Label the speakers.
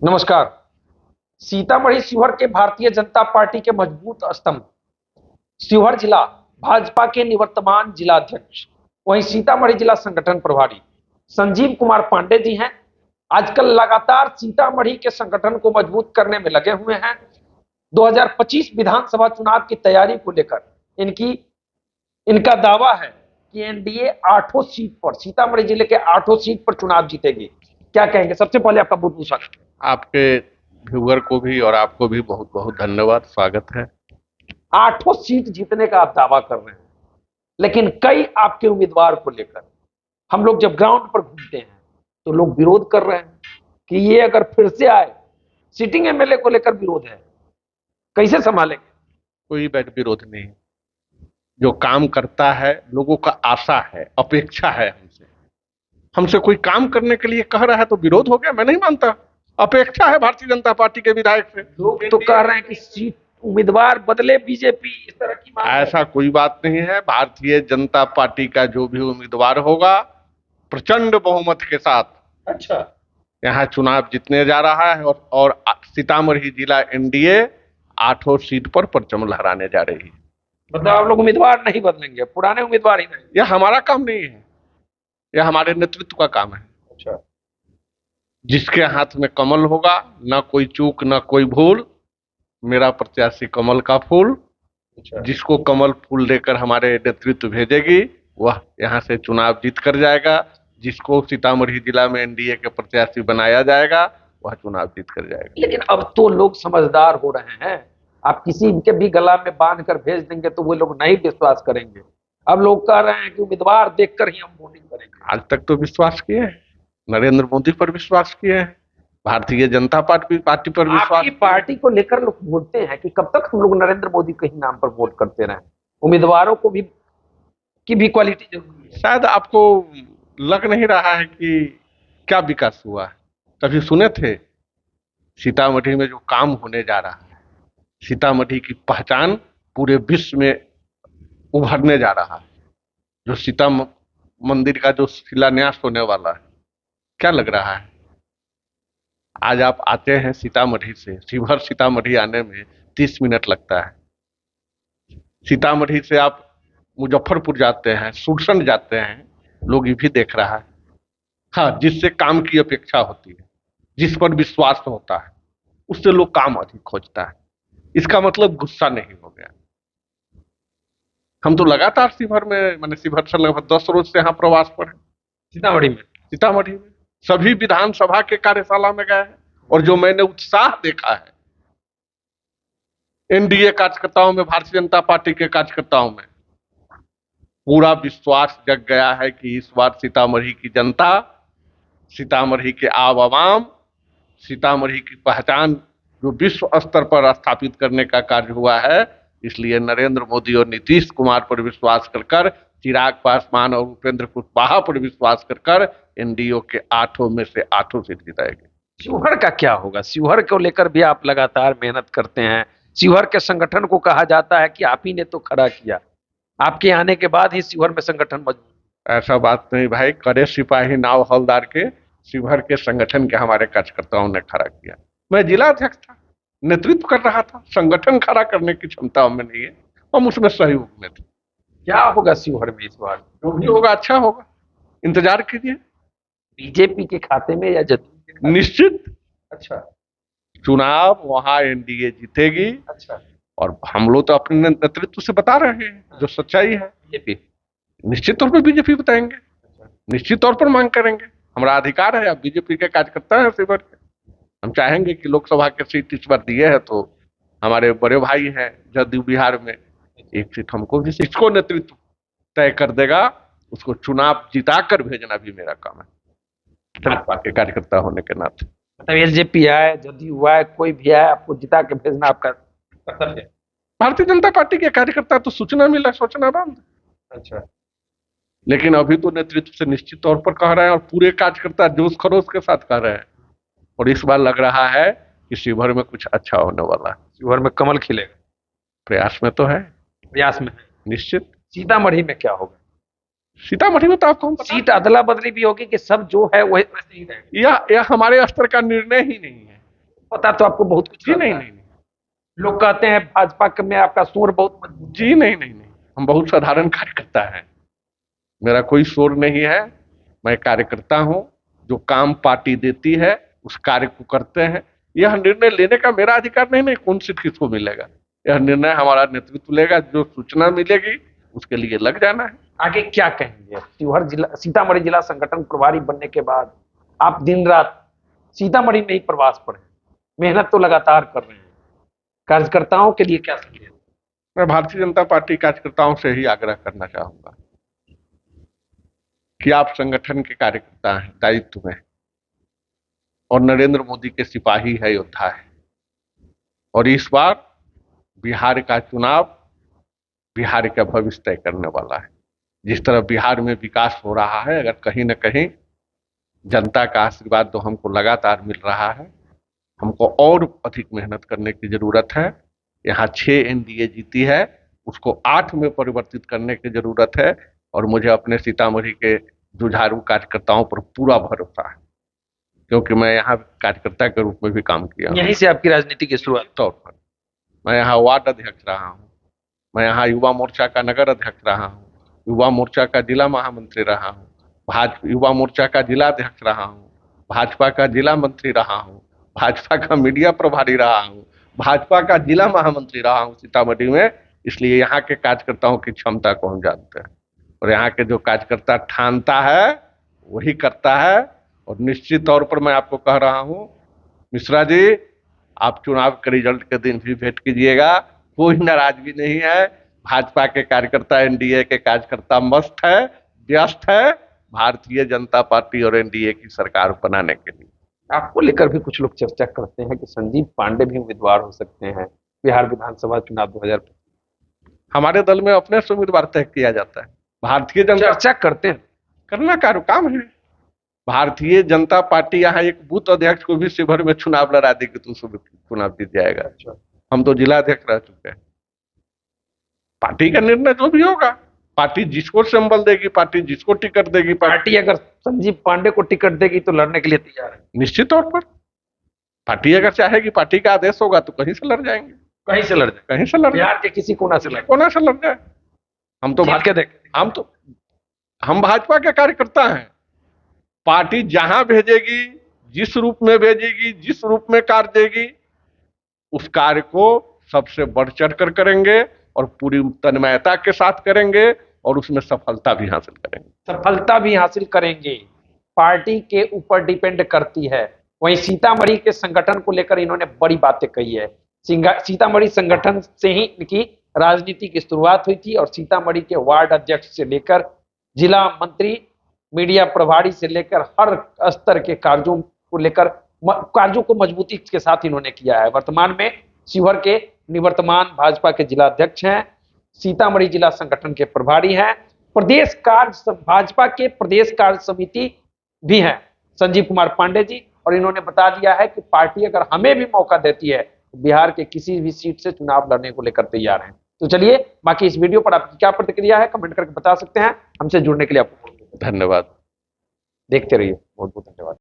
Speaker 1: नमस्कार। सीतामढ़ी शिवहर के भारतीय जनता पार्टी के मजबूत स्तंभ, शिवहर जिला भाजपा के निवर्तमान जिलाध्यक्ष, वहीं सीतामढ़ी जिला संगठन प्रभारी संजीव कुमार पांडे जी हैं। आजकल लगातार सीतामढ़ी के संगठन को मजबूत करने में लगे हुए हैं। 2025 विधानसभा चुनाव की तैयारी को लेकर इनकी इनका दावा है कि एनडीए 8 सीट पर, सीतामढ़ी जिले के 8 सीट पर चुनाव जीतेगी। क्या कहेंगे? सबसे पहले आपका बहुत बहुत स्वागत है।
Speaker 2: आपके व्यूअर को भी और आपको भी बहुत बहुत धन्यवाद, स्वागत है।
Speaker 1: 8 सीट जीतने का आप दावा कर रहे हैं, लेकिन कई आपके उम्मीदवार को लेकर हम लोग जब ग्राउंड पर घूमते हैं तो लोग विरोध कर रहे हैं कि ये अगर फिर से आए, सिटिंग एमएलए को लेकर विरोध है, कैसे संभालेंगे?
Speaker 2: कोई बैठ विरोध नहीं। जो काम करता है, लोगों का आशा है, अपेक्षा है हमसे। हमसे कोई काम करने के लिए कह रहा है तो विरोध हो गया? मैं नहीं मानता। अपेक्षा है भारतीय जनता पार्टी के विधायक से।
Speaker 1: लोग तो कह रहे हैं कि सीट उम्मीदवार बदले बीजेपी, इस तरह की मांग है।
Speaker 2: ऐसा कोई बात नहीं है। भारतीय जनता पार्टी का जो भी उम्मीदवार होगा प्रचंड बहुमत के साथ
Speaker 1: अच्छा,
Speaker 2: यहाँ चुनाव जीतने जा रहा है और सीतामढ़ी जिला एनडीए 8 सीट पर परचम लहराने जा रही है।
Speaker 1: मतलब आप लोग उम्मीदवार नहीं बदलेंगे, पुराने उम्मीदवार ही नहीं?
Speaker 2: यह हमारा काम नहीं है, यह हमारे नेतृत्व का काम है।
Speaker 1: अच्छा,
Speaker 2: जिसके हाथ में कमल होगा, ना कोई चूक ना कोई भूल। मेरा प्रत्याशी कमल का फूल।
Speaker 1: अच्छा।
Speaker 2: जिसको कमल फूल देकर हमारे नेतृत्व भेजेगी वह यहाँ से चुनाव जीत कर जाएगा। जिसको सीतामढ़ी जिला में एनडीए के प्रत्याशी बनाया जाएगा वह चुनाव जीत कर जाएगा।
Speaker 1: लेकिन अब तो लोग समझदार हो रहे हैं। आप किसी के भी गला में बांध कर भेज देंगे तो वो लोग नहीं विश्वास करेंगे। अब लोग कह रहे हैं कि उम्मीदवार देखकर ही हम वोटिंग करेंगे।
Speaker 2: आज तक तो विश्वास किए हैं, नरेंद्र मोदी पर विश्वास किए हैं, भारतीय जनता पार्टी पर विश्वास।
Speaker 1: आपकी पार्टी को लेकर लोग बोलते हैं कि कब तक हम लोग नरेंद्र मोदी के ही नाम पर वोट करते रहें? उम्मीदवारों को भी की भी क्वालिटी जरूरी है।
Speaker 2: शायद आपको लग नहीं रहा है कि क्या विकास हुआ है। कभी सुने थे सीतामढ़ी में जो काम होने जा रहा है, सीतामढ़ी की पहचान पूरे विश्व में उभरने जा रहा है। जो सीता मंदिर का जो शिलान्यास होने वाला है, क्या लग रहा है? आज आप आते हैं सीतामढ़ी से, शिवहर सीतामढ़ी आने में 30 मिनट लगता है। सीतामढ़ी से आप मुजफ्फरपुर जाते हैं, सुरसंड जाते हैं, लोग ये भी देख रहा है। हाँ, जिससे काम की अपेक्षा होती है, जिस पर विश्वास होता है, उससे लोग काम अधिक खोजता है। इसका मतलब गुस्सा नहीं हो गया। हम तो लगातार शिवहर में, मैंने शिवहर से लगभग 10 रोज से यहाँ प्रवास पर है। सीतामढ़ी में सभी विधानसभा के कार्यशाला में गए हैं और जो मैंने उत्साह देखा है एनडीए कार्यकर्ताओं में, भारतीय जनता पार्टी के कार्यकर्ताओं में, पूरा विश्वास जग गया है कि इस बार सीतामढ़ी की जनता, सीतामढ़ी के आवाम, सीतामढ़ी की पहचान जो विश्व स्तर पर स्थापित करने का कार्य हुआ है, इसलिए नरेंद्र मोदी और नीतीश कुमार पर विश्वास कर, चिराग पासवान और उपेंद्र कुशवाहा पर विश्वास कर एनडीए के 8 में से 8 सीट जिताएगी।
Speaker 1: शिवहर का क्या होगा? शिवहर को लेकर भी आप लगातार मेहनत करते हैं। शिवहर के संगठन को कहा जाता है कि आप ही ने तो खड़ा किया, आपके आने के बाद ही शिवहर में संगठन मजबूत।
Speaker 2: ऐसा बात नहीं भाई, करे सिपाही नाव हवलदार के, शिवहर के संगठन के हमारे कार्यकर्ताओं ने खड़ा किया। मैं जिला अध्यक्ष था, नेतृत्व कर रहा था, संगठन खड़ा करने की क्षमता हमें नहीं है, हम उसमें सहयोग में थे।
Speaker 1: क्या होगा शिवहर में इस बार?
Speaker 2: जो भी होगा अच्छा होगा, इंतजार कीजिए।
Speaker 1: बीजेपी के खाते में या जदयू के खाते में?
Speaker 2: निश्चित
Speaker 1: अच्छा,
Speaker 2: चुनाव वहां एनडीए जीतेगी।
Speaker 1: अच्छा।
Speaker 2: और हम लोग तो अपने नेतृत्व से बता रहे हैं जो सच्चाई है।
Speaker 1: बीजेपी
Speaker 2: निश्चित तौर पर बीजेपी बताएंगे, निश्चित तौर पर मांग करेंगे। हमारा अधिकार है, आप बीजेपी के कार्यकर्ता हैं शिवहर के। हम चाहेंगे कि लोकसभा के सीट इस बार दिए हैं तो हमारे बड़े भाई हैं जदयू बिहार में, एक सीट हमको भी, इसको नेतृत्व तय कर देगा, उसको चुनाव जिता कर भेजना भी मेरा काम है भाजपा के कार्यकर्ता होने के नाते।
Speaker 1: मतलब एलजेपी आए, जदयू आए, कोई भी आए, आपको जिता के भेजना आपका कर्तव्य है।
Speaker 2: भारतीय जनता पार्टी के कार्यकर्ता तो सूचना मिला सोचना बंद।
Speaker 1: अच्छा,
Speaker 2: लेकिन अभी तो नेतृत्व से निश्चित तौर पर कह रहे हैं और पूरे कार्यकर्ता जोश खरोश के साथ कह रहे हैं। और इस बार लग रहा है कि शिवहर में कुछ अच्छा होने वाला है।
Speaker 1: शिवहर में कमल खिलेगा?
Speaker 2: प्रयास में तो है,
Speaker 1: प्रयास में है।
Speaker 2: निश्चित।
Speaker 1: सीतामढ़ी में क्या होगा?
Speaker 2: सीतामढ़ी में तो आपको हम
Speaker 1: सीट अदला बदली भी होगी कि सब जो है वही वैसे ही रहेगा?
Speaker 2: यह हमारे स्तर का निर्णय ही नहीं है।
Speaker 1: पता तो आपको बहुत कुछ
Speaker 2: जी
Speaker 1: रहता
Speaker 2: नहीं
Speaker 1: है।
Speaker 2: नहीं नहीं
Speaker 1: लोग कहते हैं भाजपा में आपका शोर बहुत मजबूत
Speaker 2: जी नहीं नहीं नहीं, हम बहुत साधारण कार्यकर्ता हैं, मेरा कोई शोर नहीं है। मैं कार्यकर्ता हूं, जो काम पार्टी देती है उस कार्य को करते हैं। यह निर्णय लेने का मेरा अधिकार नहीं, नहीं कौन सीट किसको मिलेगा, यह निर्णय हमारा नेतृत्व लेगा। जो सूचना मिलेगी उसके लिए लग जाना है।
Speaker 1: आगे क्या कहेंगे? शिवहर जिला, सीतामढ़ी जिला संगठन प्रभारी बनने के बाद आप दिन रात सीतामढ़ी में ही प्रवास पर हैं, मेहनत तो लगातार कर रहे हैं, कार्यकर्ताओं के लिए क्या संदेश?
Speaker 2: मैं भारतीय जनता पार्टी कार्यकर्ताओं से ही आग्रह करना चाहूंगा कि आप संगठन के कार्यकर्ता हैं, दायित्व में, और नरेंद्र मोदी के सिपाही है, योद्धा है। और इस बार बिहार का चुनाव बिहार का भविष्य तय करने वाला है। जिस तरह बिहार में विकास हो रहा है, अगर कहीं न कहीं जनता का आशीर्वाद तो हमको लगातार मिल रहा है, हमको और अधिक मेहनत करने की जरूरत है। यहाँ 6 एनडीए जीती है, उसको 8 में परिवर्तित करने की जरूरत है। और मुझे अपने सीतामढ़ी के जुझारू कार्यकर्ताओं पर पूरा भरोसा है, क्योंकि मैं यहाँ कार्यकर्ता के रूप में भी काम किया हूँ।
Speaker 1: यहीं से आपकी राजनीति की शुरुआत?
Speaker 2: तौर पर मैं यहाँ वार्ड अध्यक्ष रहा हूँ, मैं यहाँ युवा मोर्चा का नगर अध्यक्ष रहा हूँ, युवा मोर्चा का जिला महामंत्री रहा हूँ, युवा मोर्चा का जिला अध्यक्ष रहा हूँ, भाजपा का जिला मंत्री रहा हूँ, भाजपा का मीडिया प्रभारी रहा हूँ, भाजपा का जिला महामंत्री रहा हूँ सीतामढ़ी में। इसलिए यहाँ के कार्यकर्ताओं की क्षमता को हम जानते हैं, और यहाँ के जो कार्यकर्ता ठानता है वही करता है। और निश्चित तौर पर मैं आपको कह रहा हूँ मिश्रा जी, आप चुनाव के रिजल्ट के दिन भी भेंट कीजिएगा, कोई नाराजगी नहीं है। भाजपा के कार्यकर्ता, एनडीए के कार्यकर्ता मस्त है, व्यस्त है भारतीय जनता पार्टी और एनडीए की सरकार बनाने के लिए।
Speaker 1: आपको लेकर भी कुछ लोग चर्चा करते हैं कि संजीव पांडे भी उम्मीदवार हो सकते हैं बिहार विधानसभा चुनाव 2000।
Speaker 2: हमारे दल में अपने से उम्मीदवार तय किया जाता है। भारतीय जनता
Speaker 1: चर्चा करते हैं,
Speaker 2: करना काम है। भारतीय जनता पार्टी यहाँ एक बूथ अध्यक्ष को भी शिवहर में चुनाव लड़ा देगी तो उसको चुनाव जीत जाएगा। हम तो जिला अध्यक्ष रह चुके हैं। पार्टी का निर्णय जो भी होगा, पार्टी जिसको संबल देगी, पार्टी जिसको टिकट देगी,
Speaker 1: पार्टी अगर संजीव पांडे को टिकट देगी तो लड़ने के लिए तैयार है।
Speaker 2: निश्चित तौर पर पार्टी अगर चाहेगी, पार्टी का आदेश होगा तो कहीं से लड़ जाएंगे,
Speaker 1: कहीं से लड़ जाए,
Speaker 2: कहीं से लड़
Speaker 1: बिहार के किसी कोना से लड़,
Speaker 2: कोना से लड़ जाए। हम तो
Speaker 1: जीत के देखें।
Speaker 2: हम भाजपा के कार्यकर्ता हैं। पार्टी जहां भेजेगी, जिस रूप में भेजेगी, जिस रूप में कार्य देगी, उस कार्य को सबसे बढ़ चढ़ कर करेंगे और पूरी तन्मयता के साथ करेंगे और उसमें सफलता भी हासिल करेंगे।
Speaker 1: सफलता भी हासिल करेंगे, पार्टी के ऊपर डिपेंड करती है। वहीं सीतामढ़ी के संगठन को लेकर इन्होंने बड़ी बातें कही है। सीतामढ़ी संगठन से ही इनकी राजनीति की शुरुआत हुई थी और सीतामढ़ी के वार्ड अध्यक्ष से लेकर जिला मंत्री, मीडिया प्रभारी से लेकर हर स्तर के कार्यों को लेकर कार्यों को मजबूती के साथ इन्होंने किया है। वर्तमान में शिवहर के निवर्तमान भाजपा के जिला अध्यक्ष हैं, सीतामढ़ी जिला संगठन के प्रभारी हैं, प्रदेश कार्य भाजपा के प्रदेश कार्य समिति भी हैं संजीव कुमार पांडे जी। और इन्होंने बता दिया है कि पार्टी अगर हमें भी मौका देती है तो बिहार के किसी भी सीट से चुनाव लड़ने को लेकर तैयार हैं। तो चलिए, बाकी इस वीडियो पर आपकी क्या प्रतिक्रिया है कमेंट करके बता सकते हैं। हमसे जुड़ने के लिए आपको
Speaker 2: धन्यवाद।
Speaker 1: देखते रहिए, बहुत बहुत धन्यवाद।